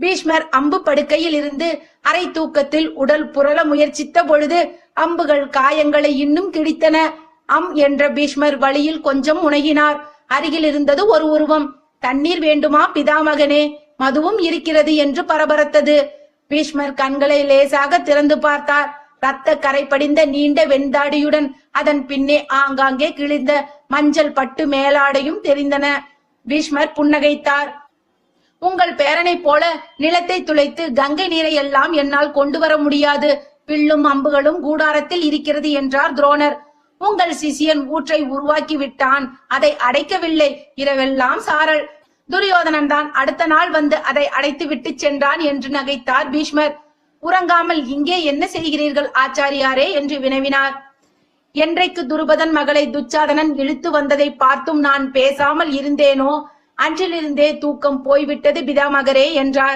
பீஷ்மர் அம்பு படுக்கையில் இருந்து அரை தூக்கத்தில் உடல் புரள முயற்சித்த பொழுது அம்புகள் காயங்களை இன்னும் கிழித்தன. என்ற பீஷ்மர் வழியில் கொஞ்சம் முனகினார். அருகில் இருந்தது ஒரு உருவம். தண்ணீர் வேண்டுமா பிதாமகனே? மதுவும் இருக்கிறது என்று பரபரத்தது. பீஷ்மர் கண்களை லேசாக திறந்து பார்த்தார். ரத்த கரை படிந்த நீண்ட வெண்தாடியுடன் அதன் பின்னே ஆங்காங்கே கிழிந்த மஞ்சள் பட்டு மேலாடையும் தெரிந்தன. பீஷ்மர் புன்னகைத்தார். உங்கள் பேரனை போல நிலத்தை துளைத்து கங்கை நீரை எல்லாம் என்னால் கொண்டு வர முடியாது. பில்லும் அம்புகளும் கூடாரத்தில் இருக்கிறது என்றார் துரோணர். உங்கள் சிசியன் ஊற்றை உருவாக்கி விட்டான், அதை அடைக்கவில்லை. இரவெல்லாம் சாரல். துரியோதனன் தான் அடுத்த நாள் வந்து அதை அடைத்து விட்டு சென்றான் என்று நகைத்தார் பீஷ்மர். உறங்காமல் இங்கே என்ன செய்கிறீர்கள் ஆச்சாரியாரே என்று வினவினார். என்றைக்கு துருபதன் மகளை துச்சாதனன் இழுத்து வந்ததை பார்த்தும் நான் பேசாமல் இருந்தேனோ அன்றிலிருந்தே தூக்கம் போய்விட்டது பிதாமகரே என்றார்.